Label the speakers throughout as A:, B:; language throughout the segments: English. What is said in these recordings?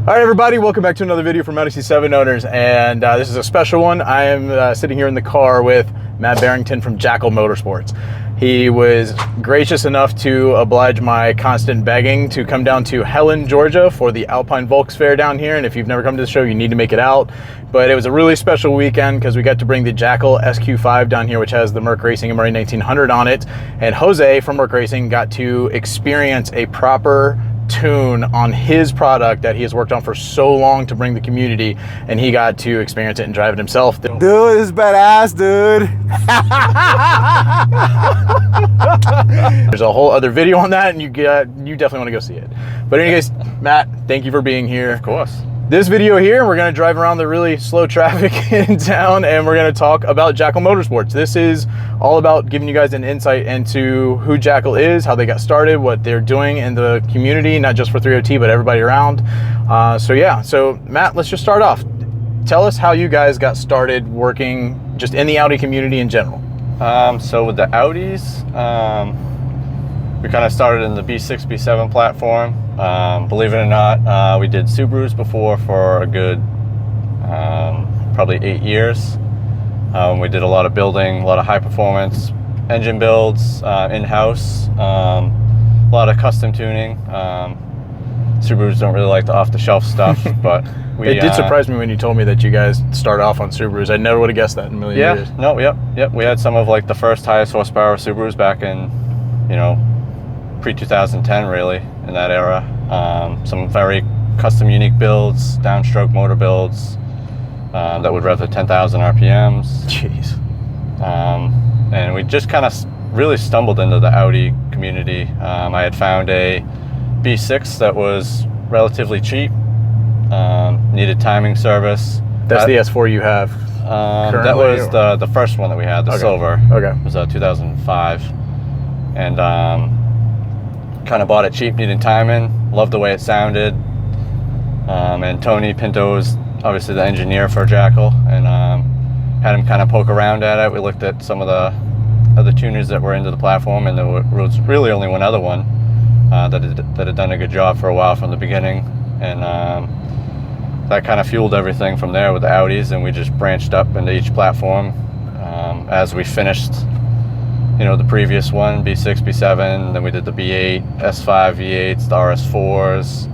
A: All right, everybody, welcome back to another video from Audi C7 owners, and this is a special one. I am sitting here in the car with Matt Barrington from Jackal Motorsports. He was gracious enough to oblige my constant begging to come down to Helen, Georgia for the Alpine Volks Fair down here, and if you've never come to the show, you need to make it out. But it was a really special weekend because we got to bring the Jackal SQ5 down here, which has the Merc Racing MRA 1900 on it, and Jose from Merc Racing got to experience a proper tune on his product that he has worked on for so long to bring the community, and he got to experience it and drive it himself.
B: Dude, this is badass, dude.
A: There's a whole other video on that, and you definitely want to go see it. But anyways, Matt, thank you for being here.
B: Of course.
A: This video here, we're going to drive around the really slow traffic in town, and we're going to talk about Jackal Motorsports. This is all about giving you guys an insight into who Jackal is, how they got started, what they're doing in the community, not just for 3OT, but everybody around. So Matt, let's just start off. Tell us how you guys got started working just in the Audi community in general.
B: So with the Audis, we kind of started in the B6, B7 platform. Believe it or not, we did Subarus before for a good probably 8 years. We did a lot of building, a lot of high performance engine builds in-house, a lot of custom tuning. Subarus don't really like the off-the-shelf stuff, but
A: it did surprise me when you told me that you guys started off on Subarus. I never would have guessed that in a million years.
B: Yep. We had some of like the first highest horsepower Subarus back in, pre-2010 really, in that era. Some very custom unique builds, downstroke motor builds that would rev at 10,000 RPMs.
A: Jeez.
B: And we just kind of really stumbled into the Audi community. I had found a B6 that was relatively cheap, needed timing service.
A: That's the S4 you have currently?
B: That was the first one that we had, the silver.
A: Okay.
B: It was 2005. And kind of bought it cheap, needed timing, loved the way it sounded. And Tony Pinto was obviously the engineer for Jackal, and had him kind of poke around at it. We looked at some of the other tuners that were into the platform, and there was really only one other one that had done a good job for a while from the beginning. And that kind of fueled everything from there with the Audis, and we just branched up into each platform as we finished the previous one, B6, B7, then we did the B8, S5 V8s, the RS4s.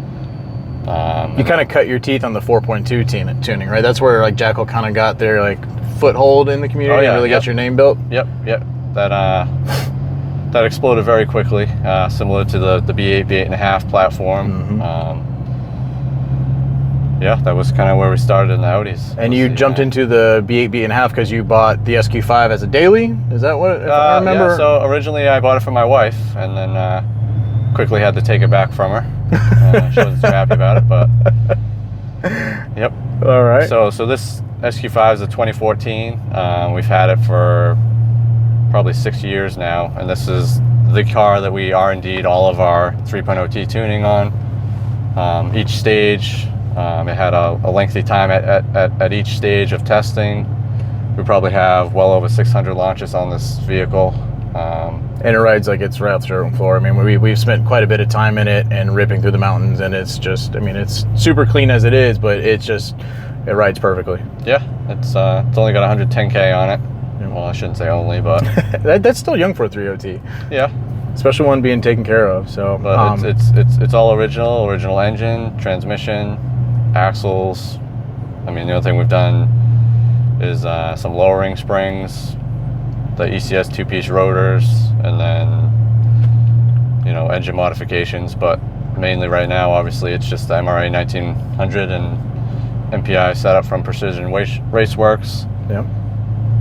A: You kind of cut your teeth on the 4.2 tuning, right? That's where like Jackal kind of got their like foothold in the community and really got your name built.
B: Yep. That exploded very quickly, similar to the B8, B8.5 platform. That was kind of where we started in the Audis.
A: And you jumped into the B8, B8.5 because you bought the SQ5 as a daily? Is that what, if I remember?
B: Yeah, so originally I bought it for my wife, and then quickly had to take it back from her. She wasn't too happy about it, but yep.
A: All right.
B: So this SQ5 is a 2014. We've had it for probably 6 years now, and this is the car that we R&D'd all of our 3.0T tuning on. Each stage, it had a lengthy time at each stage of testing. We probably have well over 600 launches on this vehicle.
A: And it rides like it's right off the showroom floor. I mean, we've spent quite a bit of time in it and ripping through the mountains, and it's just, I mean, it's super clean as it is, but it rides perfectly.
B: Yeah, it's only got 110K on it. Well, I shouldn't say only, but
A: that's still young for a 3OT.
B: Yeah.
A: Especially one being taken care of. So,
B: but it's all original engine, transmission, axles. I mean, the only thing we've done is some lowering springs, the ECS 2-piece rotors, and then engine modifications. But mainly right now, obviously, it's just the MRA 1900 and MPI setup from Precision Raceworks.
A: Yeah.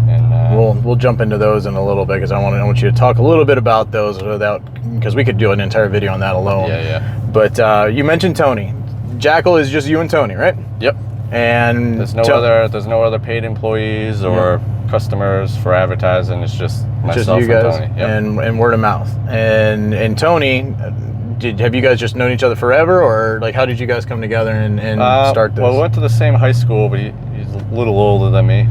B: And
A: we'll jump into those in a little bit because I want you to talk a little bit about those because we could do an entire video on that alone.
B: Yeah.
A: But you mentioned Tony. Jackal is just you and Tony, right?
B: Yep.
A: And
B: there's no other paid employees or customers for advertising. It's just myself
A: you guys
B: and Tony.
A: Yep. And word of mouth. And Tony, have you guys just known each other forever, or like how did you guys come together and start this?
B: Well, we went to the same high school, but he's a little older than me.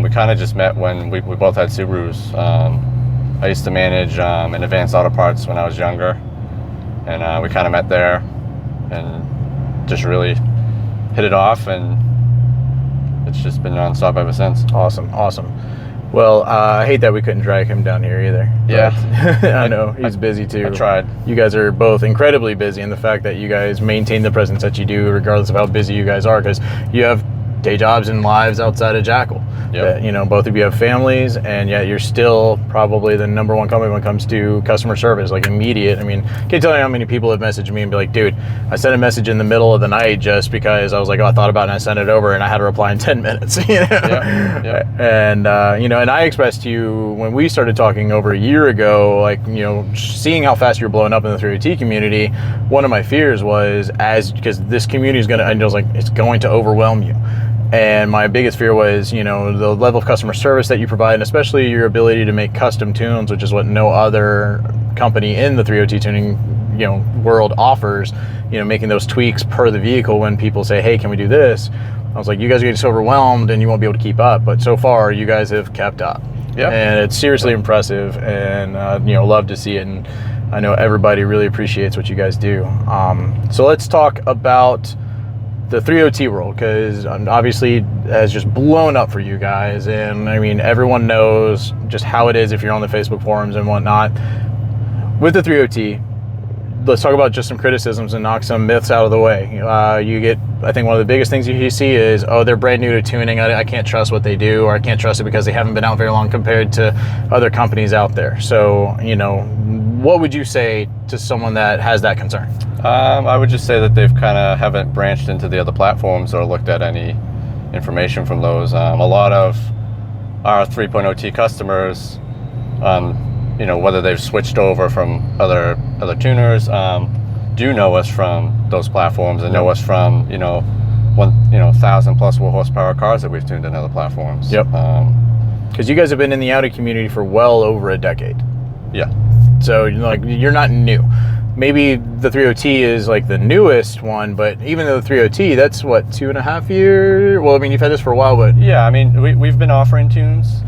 B: We kind of just met when we both had Subarus. I used to manage an Advanced Auto Parts when I was younger, and we kind of met there and just really hit it off, and it's just been nonstop ever since.
A: Awesome. Well, I hate that we couldn't drag him down here either.
B: Yeah.
A: I know, he's busy too.
B: I tried.
A: You guys are both incredibly busy, and the fact that you guys maintain the presence that you do, regardless of how busy you guys are, because you have day jobs and lives outside of Jackal.
B: Yep.
A: You know, both of you have families, and yet you're still probably the #1 company when it comes to customer service, like immediate. I mean, can't tell you how many people have messaged me and be like, dude, I sent a message in the middle of the night just because I was like, oh, I thought about it and I sent it over and I had a reply in 10 minutes. You know?
B: Yep.
A: And, you know, and I expressed to you when we started talking over a year ago, like, you know, seeing how fast you're blowing up in the 3OT community, one of my fears was because this community is going to, and I was like, it's going to overwhelm you. And my biggest fear was, you know, the level of customer service that you provide, and especially your ability to make custom tunes, which is what no other company in the 3OT tuning, you know, world offers. You know, making those tweaks per the vehicle when people say, "Hey, can we do this?" I was like, "You guys are getting so overwhelmed, and you won't be able to keep up." But so far, you guys have kept up.
B: Yeah.
A: And it's seriously impressive, and you know, love to see it. And I know everybody really appreciates what you guys do. So let's talk about the 3OT world, because obviously has just blown up for you guys, and I mean, everyone knows just how it is if you're on the Facebook forums and whatnot. With the 3OT, let's talk about just some criticisms and knock some myths out of the way. You get, I think one of the biggest things you see is, oh, they're brand new to tuning, I can't trust what they do, or I can't trust it because they haven't been out very long compared to other companies out there. So, you know, what would you say to someone that has that concern?
B: I would just say that they've kind of haven't branched into the other platforms or looked at any information from those. A lot of our 3.0T customers, you know, whether they've switched over from other tuners, do know us from those platforms and know us from, you know, 1,000+ horsepower cars that we've tuned in other platforms.
A: Yep. Because you guys have been in the Audi community for well over a decade.
B: Yeah.
A: So, you know, like, you're not new. Maybe the 3OT is like the newest one, but even though the 3OT, that's what, 2.5 years? Well, I mean, you've had this for a while, but...
B: Yeah, I mean, we've been offering tunes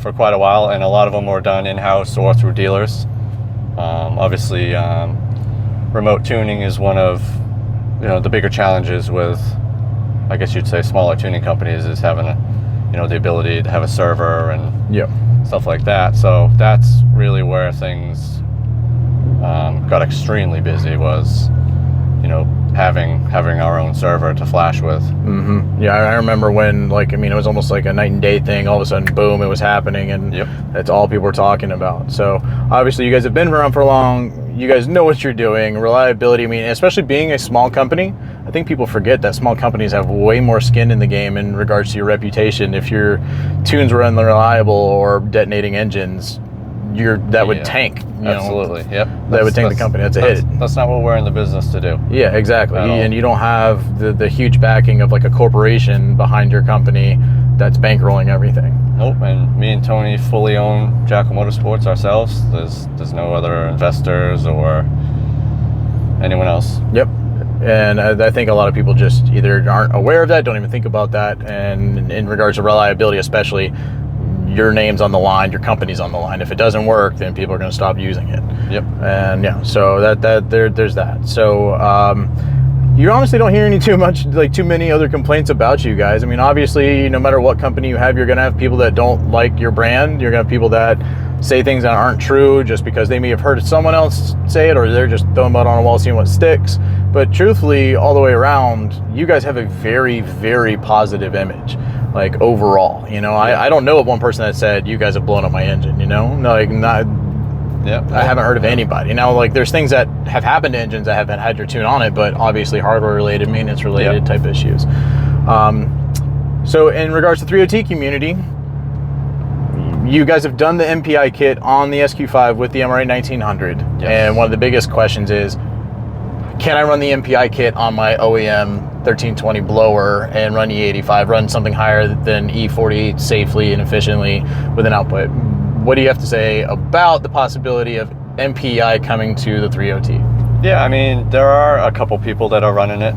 B: for quite a while, and a lot of them were done in-house or through dealers. Obviously, remote tuning is one of, you know, the bigger challenges with, I guess you'd say, smaller tuning companies, is having, you know, the ability to have a server and stuff like that. So that's really where things got extremely busy, was, you know, having our own server to flash with.
A: Yeah, I remember when, like, I mean, it was almost like a night and day thing. All of a sudden, boom, it was happening, and that's all people were talking about. So obviously you guys have been around for long. You guys know what you're doing. Reliability, I mean, especially being a small company, I think people forget that small companies have way more skin in the game in regards to your reputation. If your tunes were unreliable or detonating engines, that would tank.
B: Absolutely. Yep.
A: That would tank the company. That's a hit.
B: That's not what we're in the business to do.
A: Yeah, exactly. And you don't have the huge backing of like a corporation behind your company that's bankrolling everything.
B: Nope. And me and Tony fully own Jackal Motorsports ourselves. There's no other investors or anyone else.
A: Yep. And I think a lot of people just either aren't aware of that, don't even think about that. And in regards to reliability, especially, your name's on the line, your company's on the line. If it doesn't work, then people are going to stop using it.
B: Yep.
A: And yeah, so there's that. So you honestly don't hear too many other complaints about you guys. I mean, obviously, no matter what company you have, you're going to have people that don't like your brand. You're going to have people that say things that aren't true just because they may have heard someone else say it, or they're just throwing mud on a wall, seeing what sticks. But truthfully, all the way around, you guys have a very, very positive image. Like, overall, you know, I don't know of one person that said, you guys have blown up my engine, you know? No, like, not, I haven't heard of anybody. Now, like, there's things that have happened to engines that haven't had your tune on it, but obviously hardware related, maintenance related type issues. So in regards to 3OT community, you guys have done the MPI kit on the SQ5 with the MRA 1900. And one of the biggest questions is, can I run the MPI kit on my OEM 1320 blower and run E85, run something higher than E40 safely and efficiently with an output? What do you have to say about the possibility of MPI coming to the 3OT?
B: Yeah, I mean, there are a couple people that are running it.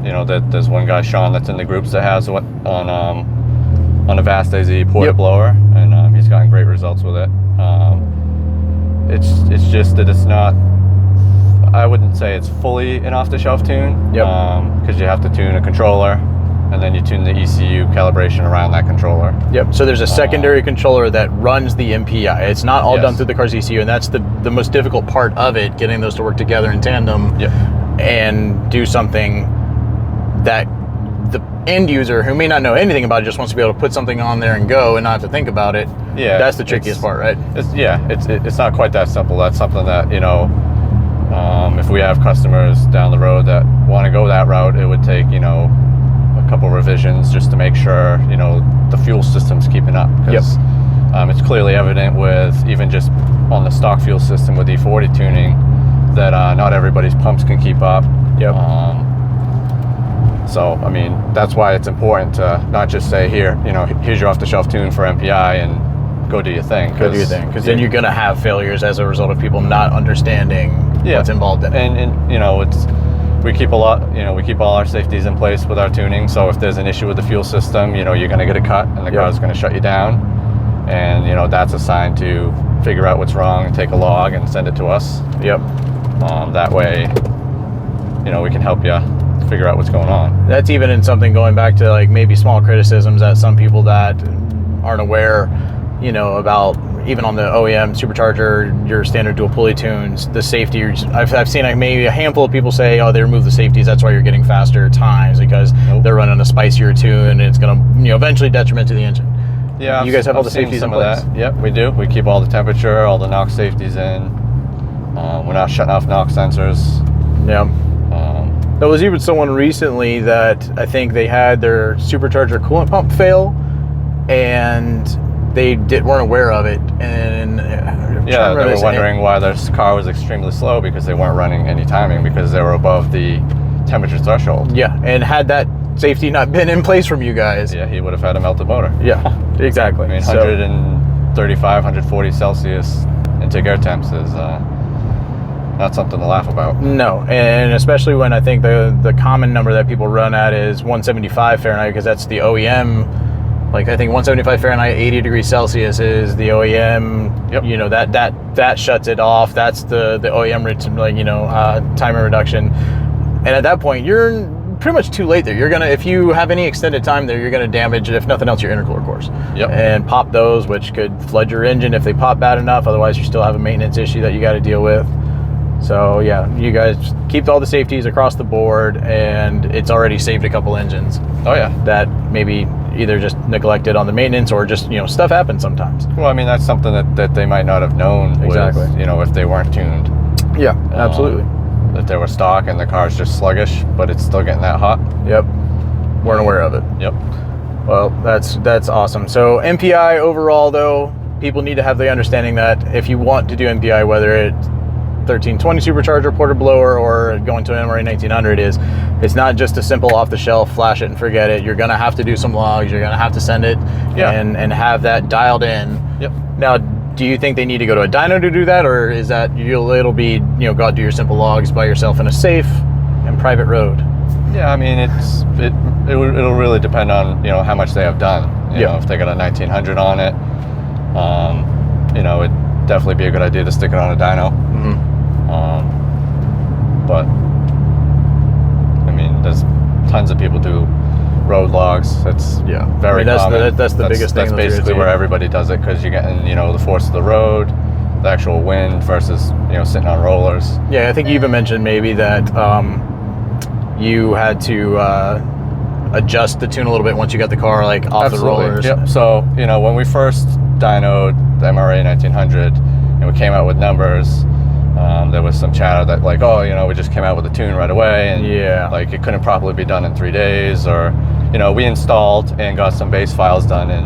B: You know, there's one guy, Sean, that's in the groups that has one on a Vast AZ porta blower, and he's gotten great results with it. It's just that it's not, I wouldn't say it's fully an off-the-shelf tune.
A: Yep.
B: Because you have to tune a controller, and then you tune the ECU calibration around that controller.
A: Yep. So there's a secondary controller that runs the MPI. It's not all done through the car's ECU, and that's the most difficult part of it, getting those to work together in tandem.
B: Yep.
A: And do something that the end user, who may not know anything about it, just wants to be able to put something on there and go and not have to think about it.
B: Yeah.
A: That's the trickiest part, right?
B: It's not quite that simple. That's something that, you know, if we have customers down the road that want to go that route, it would take, you know, a couple revisions just to make sure, you know, the fuel system's keeping up. Because it's clearly evident with even just on the stock fuel system with E40 tuning that not everybody's pumps can keep up.
A: Yep.
B: So, I mean, that's why it's important to not just say, here, you know, here's your off-the-shelf tune for MPI and go do your thing.
A: Go do your thing. Because then you're going to have failures as a result of people not understanding what's involved in it.
B: And you know, we keep all our safeties in place with our tuning. So if there's an issue with the fuel system, you know, you're going to get a cut and the car's going to shut you down. And, you know, that's a sign to figure out what's wrong and take a log and send it to us.
A: Yep.
B: That way, you know, we can help you figure out what's going on.
A: That's even in something going back to like maybe small criticisms that some people that aren't aware, you know, about even on the OEM supercharger, your standard dual pulley tunes, the safety. I've seen like maybe a handful of people say, oh, they remove the safeties, that's why you're getting faster times, because they're running a spicier tune and it's going to, you know, eventually detriment to the engine.
B: Yeah,
A: you guys have all the safeties in place?
B: Yep, we do. We keep all the temperature, all the NOx safeties in. We're not shutting off NOx sensors.
A: Yeah. There was even someone recently that I think they had their supercharger coolant pump fail, and they weren't aware of it. And
B: they were wondering why their car was extremely slow because they weren't running any timing because they were above the temperature threshold.
A: Yeah, and had that safety not been in place from you guys,
B: he would have had a melted motor.
A: Yeah, exactly.
B: I mean, 135, 140 Celsius intake air temps is not something to laugh about.
A: No, and especially when I think the common number that people run at is 175 Fahrenheit, because that's the OEM. Like, I think 175 Fahrenheit, 80 degrees Celsius is the OEM. Yep. You know, that shuts it off. That's the OEM, like, you know, timer reduction. And at that point, you're pretty much too late there. You're gonna, if you have any extended time there, you're gonna damage, if nothing else, your intercooler cores.
B: Yep.
A: And pop those, which could flood your engine if they pop bad enough. Otherwise, you still have a maintenance issue that you got to deal with. So yeah, you guys keep all the safeties across the board, and it's already saved a couple engines.
B: Oh yeah.
A: That maybe either just neglected on the maintenance or just, you know, stuff happens sometimes.
B: Well, I mean, that's something that they might not have known.
A: Exactly.
B: With, you know, if they weren't tuned.
A: Yeah, absolutely.
B: That they were stock and the car's just sluggish, but it's still getting that hot.
A: Yep. Weren't aware of it.
B: Yep.
A: Well, that's awesome. So MPI overall, though, people need to have the understanding that if you want to do MPI, whether it's 1320 supercharger, ported blower, or going to an MRA 1900, it's not just a simple off-the-shelf flash it and forget it. You're going to have to do some logs. You're going to have to send it and have that dialed in.
B: Yep.
A: Now, do you think they need to go to a dyno to do that, or is that it'll be, you know, go out do your simple logs by yourself in a safe and private road?
B: Yeah, I mean, it'll really depend on, you know, how much they have done. You know, if they got a 1900 on it, you know, it'd definitely be a good idea to stick it on a dyno.
A: Mm-hmm.
B: But I mean, there's tons of people do road logs. That's very common.
A: That's the biggest thing.
B: That's basically where everybody does it, because you're getting, you know, the force of the road, the actual wind versus, you know, sitting on rollers.
A: Yeah, I think you even mentioned maybe that you had to adjust the tune a little bit once you got the car like off the rollers.
B: Yep. So, you know, when we first dynoed the MRA 1900 and we came out with numbers, there was some chatter that like, oh, you know, we just came out with a tune right away, and like it couldn't properly be done in 3 days, or, you know, we installed and got some base files done in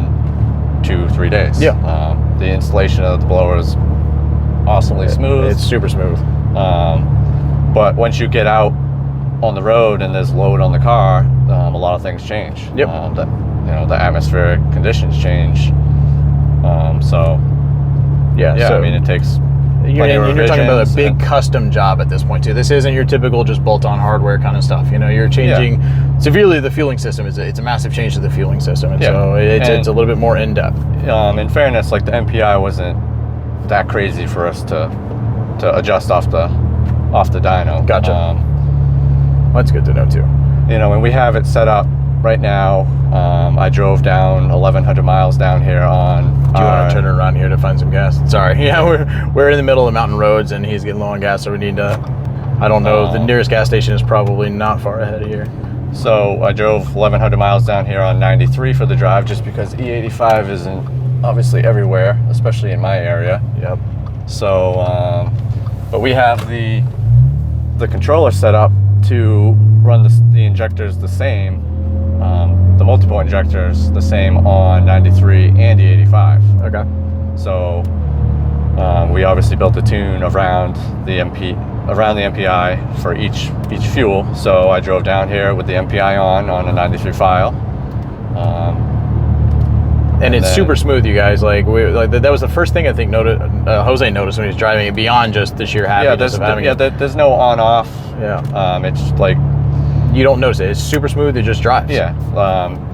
B: 2-3 days.
A: Yeah.
B: The installation of the blower is awesomely smooth.
A: It's super smooth.
B: But once you get out on the road and there's load on the car, a lot of things change.
A: Yep.
B: The atmospheric conditions change. So I mean, it takes.
A: You're talking about a big custom job at this point too. This isn't your typical just bolt-on hardware kind of stuff. You know, you're changing severely the fueling system. It's a massive change to the fueling system, and so it's a little bit more in depth.
B: In fairness, like the MPI wasn't that crazy for us to adjust off the off the dyno.
A: Gotcha. That's good to know too.
B: You know, and we have it set up right now. I drove down 1,100 miles down here on.
A: Do you want to turn around here to find some gas? Sorry, yeah, we're in the middle of mountain roads, and he's getting low on gas, so we need to. I don't know. The nearest gas station is probably not far ahead of here.
B: So I drove 1,100 miles down here on 93 for the drive, just because E85 isn't obviously everywhere, especially in my area.
A: Yep.
B: So, but we have the controller set up to run the injectors the same, the multiple injectors the same on 93 and E85.
A: Okay.
B: So we obviously built a tune around the MPI for each fuel. So I drove down here with the MPI on a 93 file.
A: And it's super smooth, you guys. Like that was the first thing I think Jose noticed when he was driving it, beyond just the sheer happiness of having it.
B: There's no on-off.
A: Yeah.
B: It's like
A: you don't notice it. It's super smooth. It just drives.
B: Yeah.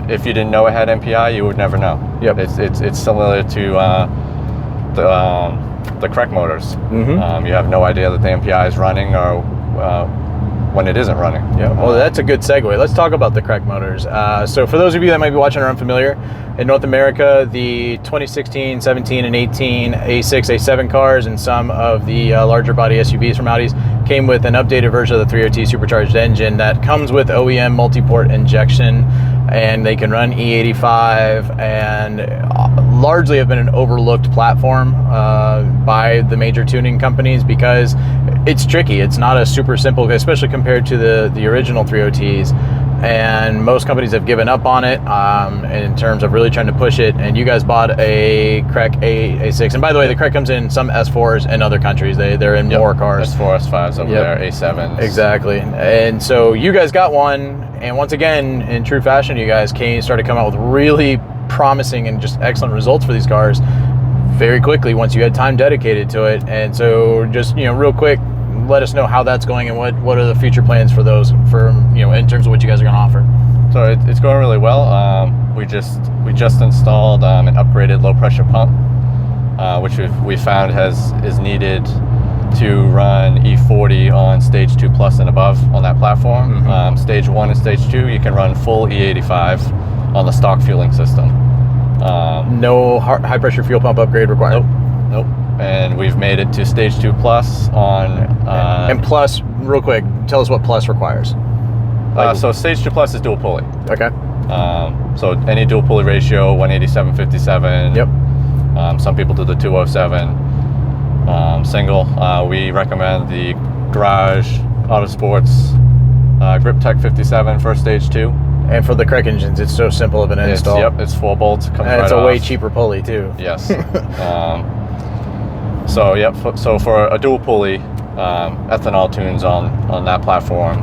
B: If you didn't know it had MPI, you would never know.
A: Yep.
B: It's similar to the correct motors.
A: Mm-hmm.
B: You have no idea that the MPI is running or when it isn't running.
A: Yeah. Well, that's a good segue. Let's talk about the correct motors. So for those of you that might be watching or unfamiliar, in North America, the 2016, 17, and 18 A6, A7 cars and some of the larger body SUVs from Audis came with an updated version of the 3.0T supercharged engine that comes with OEM multi-port injection, and they can run E85, and largely have been an overlooked platform by the major tuning companies because it's tricky. It's not a super simple, especially compared to the original 3.0Ts. And most companies have given up on it in terms of really trying to push it. And you guys bought a Crec A6. And by the way, the Crec comes in some S4s in other countries. They're in more cars.
B: S4, S5s over there, A7s.
A: Exactly. And so you guys got one. And once again, in true fashion, you guys started coming out with really promising and just excellent results for these cars very quickly once you had time dedicated to it. And so just, real quick, let us know how that's going and what are the future plans for those, in terms of what you guys are going to offer.
B: So it's going really well. We just installed an upgraded low pressure pump, which we found is needed to run E40 on stage 2 plus and above on that platform.
A: Mm-hmm.
B: Stage 1 and stage 2, you can run full E85 on the stock fueling system.
A: No high pressure fuel pump upgrade required.
B: Nope. And we've made it to stage 2 plus on.
A: And plus, real quick, tell us what plus requires.
B: So stage 2 plus is dual pulley.
A: Okay.
B: So any dual pulley ratio, 187/57.
A: Yep.
B: Some people do the 207 single. We recommend the Garage Autosports Grip Tech 57 for stage 2.
A: And for the Crec engines, it's so simple of an install.
B: It's 4 bolts. Comes
A: and
B: right
A: it's a
B: off.
A: way cheaper pulley too.
B: Yes. So for a dual pulley, ethanol tunes on that platform,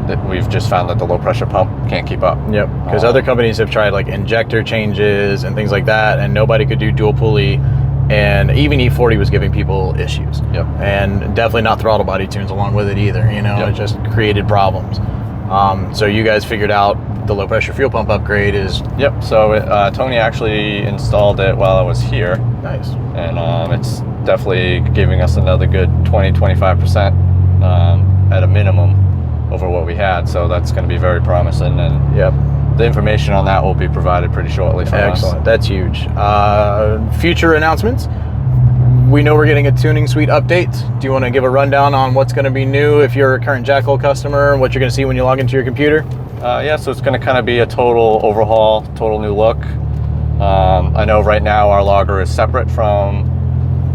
B: that we've just found that the low pressure pump can't keep up.
A: Yep. Because other companies have tried like injector changes and things like that, and nobody could do dual pulley. And even E40 was giving people issues.
B: Yep.
A: And definitely not throttle body tunes along with it either.
B: Yep.
A: It just created problems. So you guys figured out the low pressure fuel pump upgrade is.
B: Yep. So Tony actually installed it while I was here.
A: Nice.
B: And it's definitely giving us another good 20-25% at a minimum over what we had. So that's going to be very promising. And
A: yep.
B: The information on that will be provided pretty shortly from us.
A: Excellent. That's huge. Future announcements. We know we're getting a tuning suite update. Do you want to give a rundown on what's going to be new if you're a current Jackal customer, what you're going to see when you log into your computer?
B: So it's going to kind of be a total overhaul, total new look. I know right now our logger is separate from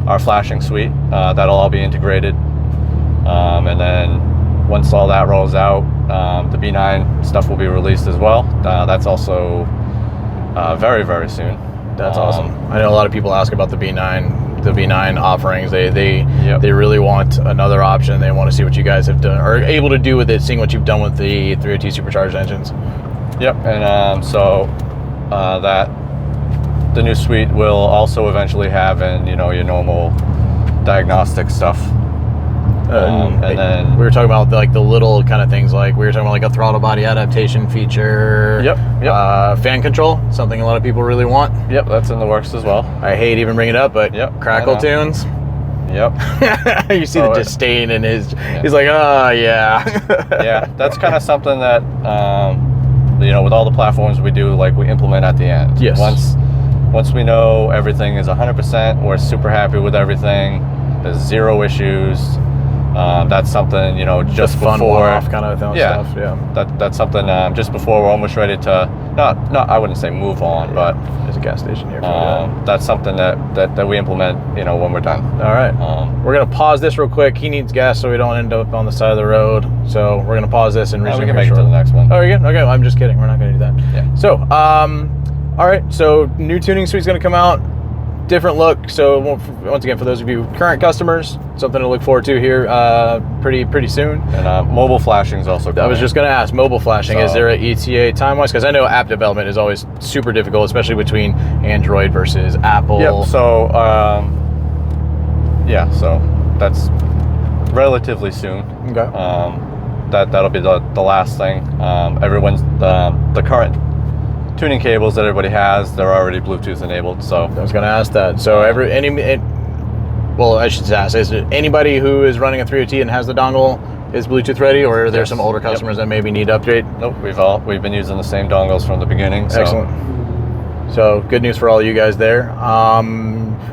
B: our flashing suite. That'll all be integrated. And then once all that rolls out, the B9 stuff will be released as well. That's also very, very soon.
A: That's awesome. I know a lot of people ask about the B9 offerings. They really want another option. They want to see what you guys have done or are able to do with it, seeing what you've done with the 3.0T supercharged engines. Yep.
B: And that the new suite will also eventually have your normal diagnostic stuff.
A: And then we were talking about the little kind of things, like we were talking about like a throttle body adaptation feature.
B: Yep.
A: Fan control, something a lot of people really want.
B: Yep, that's in the works as well.
A: I hate even bringing it up, but crackle tunes.
B: Yep.
A: You see the disdain in his. Yeah. He's like, oh yeah.
B: Yeah, that's kind of something that with all the platforms we do, like we implement at the end.
A: Yes.
B: Once we know everything is 100%, we're super happy with everything. There's zero issues. That's something, just
A: fun
B: before
A: one-off kind of stuff. Yeah.
B: That's something just before we're almost ready to not I wouldn't say move on, but
A: there's a gas station here.
B: That's something that we implement, when we're done.
A: All right. We're gonna pause this real quick. He needs gas, so we don't end up on the side of the road. So we're gonna pause this and resume.
B: We can make it to the next one.
A: Oh, you're good? Okay. I'm just kidding. We're not gonna do that.
B: Yeah.
A: So, all right. So new tuning suite's gonna come out. Different look. So once again, for those of you current customers, something to look forward to here pretty soon.
B: And mobile flashing is also coming.
A: I was just going to ask, mobile flashing, is there an ETA time-wise? Because I know app development is always super difficult, especially between Android versus Apple.
B: Yep. So so that's relatively soon.
A: Okay.
B: That'll be the last thing. Everyone's the current tuning cables that everybody has, they're already Bluetooth enabled. So
A: I was going to ask that. So I should ask, is there anybody who is running a 3OT and has the dongle is Bluetooth ready, or are there some older customers that maybe need to upgrade?
B: Nope, we've been using the same dongles from the beginning. So.
A: Excellent. So good news for all you guys there.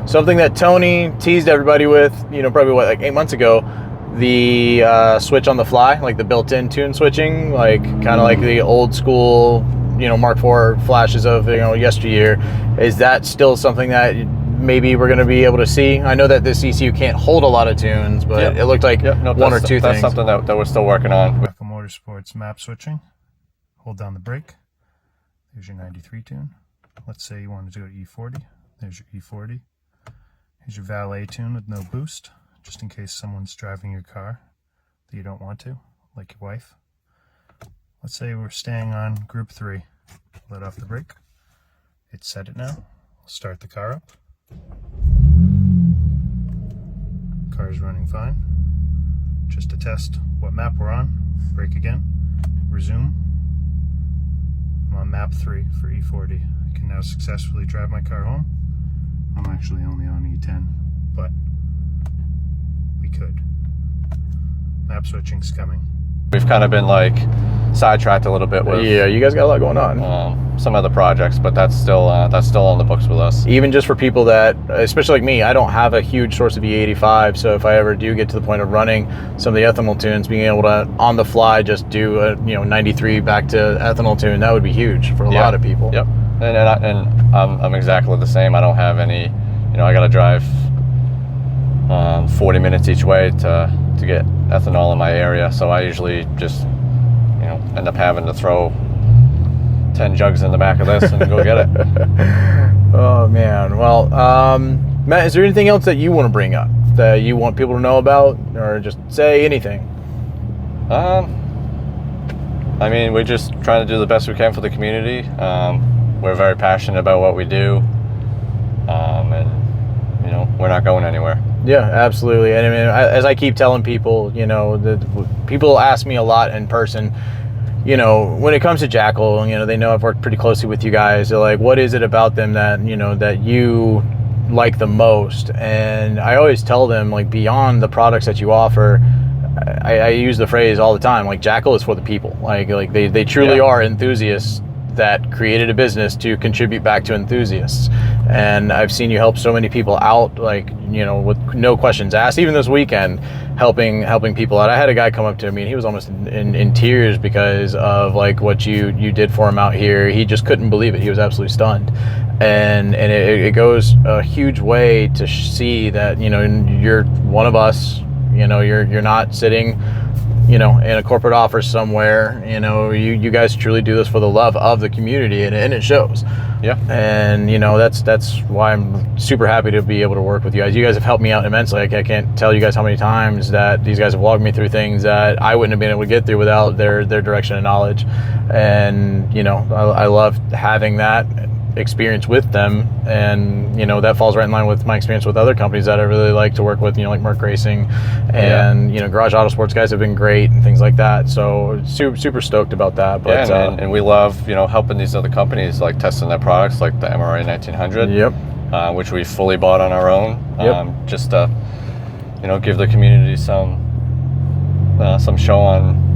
A: Something that Tony teased everybody with, probably like 8 months ago, the switch on the fly, like the built-in tune switching, like kind of like the old school, Mark IV flashes of yesteryear. Is that still something that maybe we're going to be able to see? I know that this ECU can't hold a lot of tunes, but it looked like one or two things.
B: That's something that we're still working on.
C: Jackal Motorsports map switching. Hold down the brake. There's your 93 tune. Let's say you wanted to go to E40. There's your E40. Here's your valet tune with no boost, just in case someone's driving your car that you don't want to, like your wife. Let's say we're staying on group 3. Let off the brake. It's set it now. We'll start the car up. Car's running fine. Just to test what map we're on. Brake again. Resume. I'm on map 3 for E40. I can now successfully drive my car home. I'm actually only on E10, but we could. Map switching's coming.
B: We've kind of been like sidetracked a little bit with
A: you guys got a lot going on.
B: Some other projects, but that's still on the books with us.
A: Even just for people that, especially like me, I don't have a huge source of E85, so if I ever do get to the point of running some of the ethanol tunes, being able to on the fly just do a 93 back to ethanol tune, that would be huge for a lot of people.
B: Yep. And I'm exactly the same. I don't have any, I got to drive 40 minutes each way to get ethanol in my area, so I usually just end up having to throw 10 jugs in the back of this and go get it.
A: Oh man. Well, Matt, is there anything else that you want to bring up that you want people to know about, or just say anything?
B: I mean, we're just trying to do the best we can for the community. We're very passionate about what we do, and we're not going anywhere.
A: Yeah, absolutely. And I mean, as I keep telling people, people ask me a lot in person, when it comes to Jackal, they know I've worked pretty closely with you guys. They're like, what is it about them that, that you like the most? And I always tell them, like, beyond the products that you offer, I use the phrase all the time, like, Jackal is for the people. Like they truly are enthusiasts that created a business to contribute back to enthusiasts. And I've seen you help so many people out, like, with no questions asked. Even this weekend, helping people out. I had a guy come up to me and he was almost in tears because of like what you did for him out here. He just couldn't believe it. He was absolutely stunned. And it goes a huge way to see that, you're one of us. You're not sitting in a corporate office somewhere. You guys truly do this for the love of the community, and it shows. Yeah. And that's why I'm super happy to be able to work with you guys. You guys have helped me out immensely. I can't tell you guys how many times that these guys have walked me through things that I wouldn't have been able to get through without their direction and knowledge. And I love having that experience with them, and that falls right in line with my experience with other companies that I really like to work with, like Merc Racing and Garage Auto Sports guys have been great and things like that. So super stoked about that. But
B: and we love helping these other companies, like testing their products, like the MRA 1900, which we fully bought on our own, just to you know, give the community some show on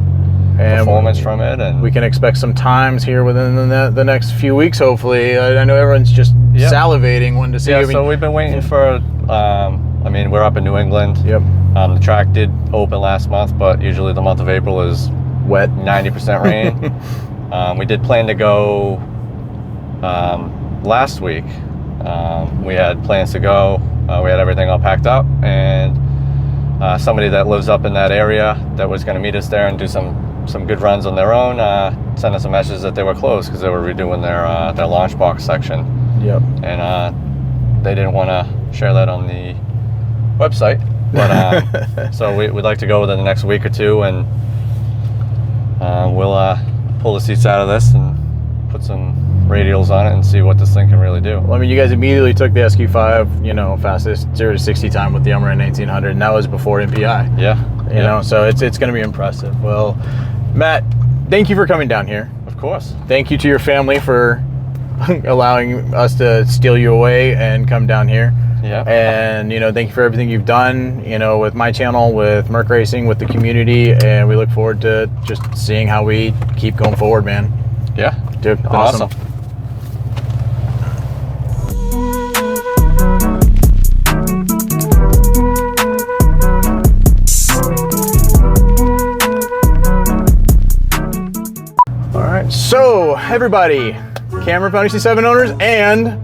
B: performance from it, and
A: we can expect some times here within the next few weeks, hopefully. I know everyone's just salivating, wanting to see.
B: Yeah,
A: I mean,
B: so we've been waiting for, I mean, we're up in New England.
A: Yep.
B: The track did open last month, but usually the month of April is
A: wet,
B: 90% rain. We did plan to go last week. We had plans to go. We had everything all packed up, and somebody that lives up in that area that was going to meet us there and do some good runs on their own sent us a message that they were closed because they were redoing their launch box section.
A: Yep.
B: And they didn't want to share that on the website, but so we'd like to go within the next week or two, and we'll pull the seats out of this and put some radials on it and see what this thing can really do.
A: Well, I mean, you guys immediately took the SQ5, you know, fastest 0 to 60 time with the Umran 1800, and that was before MPI.
B: Yeah.
A: You know, so it's going to be impressive. Well, Matt, thank you for coming down here.
B: Of course.
A: Thank you to your family for allowing us to steal you away and come down here.
B: Yeah.
A: And, you know, thank you for everything you've done, you know, with my channel, with Merc Racing, with the community, and we look forward to just seeing how we keep going forward, man.
B: Yeah.
A: Dude, awesome. All right, so everybody, Cameron from Audi 7 owners and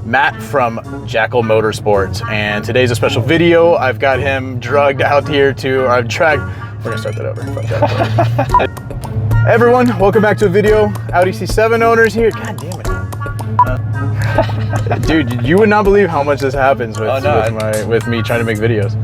A: Matt from Jackal Motorsports, and today's a special video. I've got him drugged out here to our track. We're gonna start that over. Fuck that. Everyone, welcome back to a video. Audi C7 owners here. God damn it. Dude, you would not believe how much this happens with, with me trying to make videos.